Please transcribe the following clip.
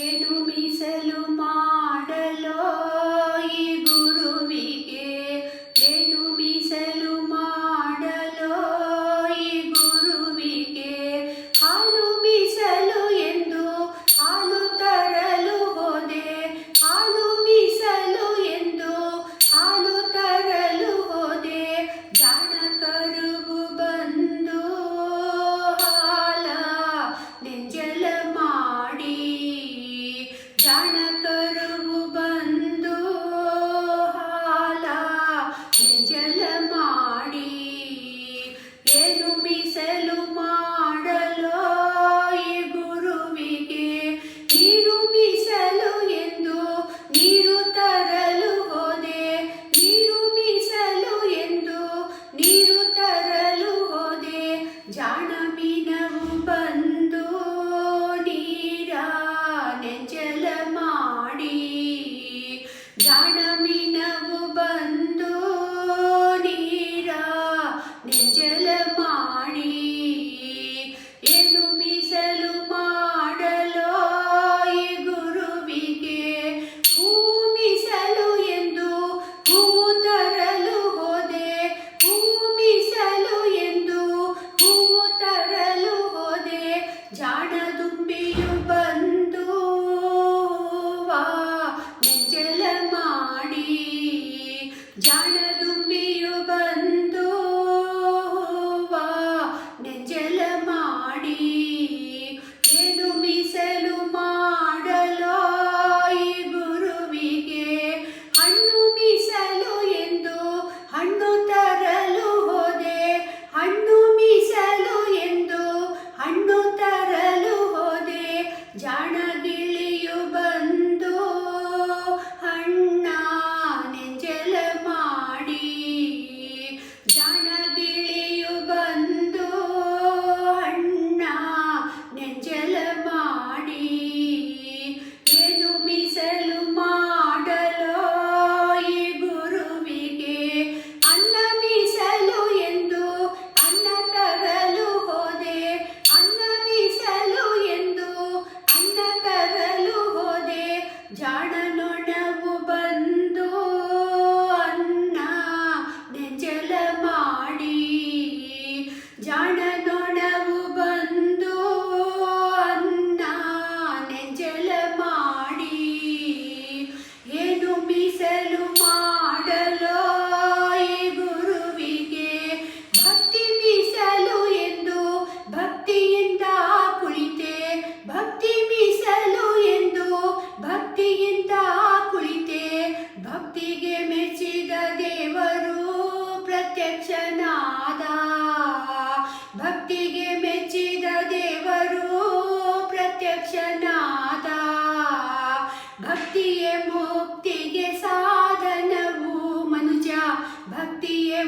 ಏನು ಮೀಸಲು ಮಾಡಲೋ ಈ ಗುರುವಿಗೆ, ಏನು ಮೀಸಲು ಮಾಡಲೋ ಈ ಗುರುವಿಗೆ. ಹಾಲು ಮೀಸಲು ಎಂದು ಹಾಲು ತರಲು ಹೋದೆ, ಹಾಲು ಮೀಸಲು ಎಂದು ಹಾಲು ತರಲು ಹೋದೆ. ಜಾಣ ಕರುವು ಬಂದು ಹಾಲ ನೆಂಜಲ ಮಾಡಿ, ಜಾಣ ಕರುವು ಬಂದು ಹಾಲ ನೆಂಜಲ ಮಾಡಿ. ಏನು ಮೀಸಲು ಮಾಡಲೋ ಈ ಗುರುವಿಗೆ, ನೀರು ಮೀಸಲು ಎಂದು ನೀರು ತರಲು ಹೋದೆ, ನೀರು ಮೀಸಲು ಎಂದು ನೀರು ತರಲು ಹೋದೆ. ಜಾಣ ಮೀನವು ಬಂದು ನೀರ ನೆಂಜಲ ಮಾಡಿ, ಜಾಣ ಮೀನವು ಬಂದು ನೀರ ನೆಂಜಲ ಮಾಡಿ. ಏನು ಮೀಸಲು ಮಾಡಲೋ ಈ ಗುರುವಿಗೆ, ಹೂವು ಮೀಸಲು ಎಂದು ಹೂವು ತರಲು ಹೋದೆ, ಹೂವು ಮೀಸಲು ಎಂದು ಹೂವು ತರಲು ಹೋದೆ. ಜಾಣ ದುಂಬಿಯು ಬಂದು ನೆಂಜಲ ಮಾಡಿ, ಜಾಣ ದುಂಬಿಯು ಬಂದು ನೆಂಜಲ ಮಾಡಿ. ಏನು ಮೀಸಲು ಮಾಡಲೋ ಈ ಗುರುವಿಗೆ, ಹಣ್ಣು ಮೀಸಲು ಎಂದು ಹಣ್ಣು ತರಲು ಹೋದೆ, ಹಣ್ಣು ಮೀಸಲು ಎಂದು ಹಣ್ಣು ತರಲು ಹೋದೆ. ಜಾಣ ಗಿಳಿಯು ಬಂದು ಹಣ್ಣ ನೆಂಜಲ ಮಾಡಿ, ಜಾಣ ಗಿಳಿಯು ಬಂದು ಹಣ್ಣ ನೆಂಜಲ ಮಾಡಿ. ಏನು ಮೀಸಲು ಮಾಡಲೋ ಈ ಗುರುವಿಗೆ, ಅನ್ನ ಮೀಸಲು ಎಂದು ಅನ್ನ ತರಲು ಹೋದೆ, ಅನ್ನ ಮೀಸಲು ಎಂದು ಅನ್ನ ತರಲು ಹೋದೆ. ಜಾಣ ನೊಣವು ಬಂದು ಅನ್ನ ನೆಂಜಲ ಮಾಡಿ, ಜಾಣ ನೊಣವು ಬಂದು ಅನ್ನ ನೆಂಜಲ ಮಾಡಿ. ಏನು ಮೀಸಲು ಮಾಡಲೋ ಈ ಗುರುವಿಗೆ, ಭಕ್ತಿ ಮೀಸಲು ಎಂದು ಭಕ್ತಿಯಿಂದ ಕುಳಿತೆ, ಭಕ್ತಿ ಮೀಸಲು ಎಂದು ಭಕ್ತಿಯಿಂದ ಕುಳಿತೆ. ಭಕ್ತಿಗೆ ಮೆಚ್ಚಿದ ದೇವರು ಪ್ರತ್ಯಕ್ಷನಾದ, ಭಕ್ತಿಗೆ ಮೆಚ್ಚಿದ ದೇವರು ಪ್ರತ್ಯಕ್ಷನಾದ. ಭಕ್ತಿಯೇ ಮುಕ್ತಿಗೆ ಸಾಧನವು ಮನುಜ, ಭಕ್ತಿಯೇ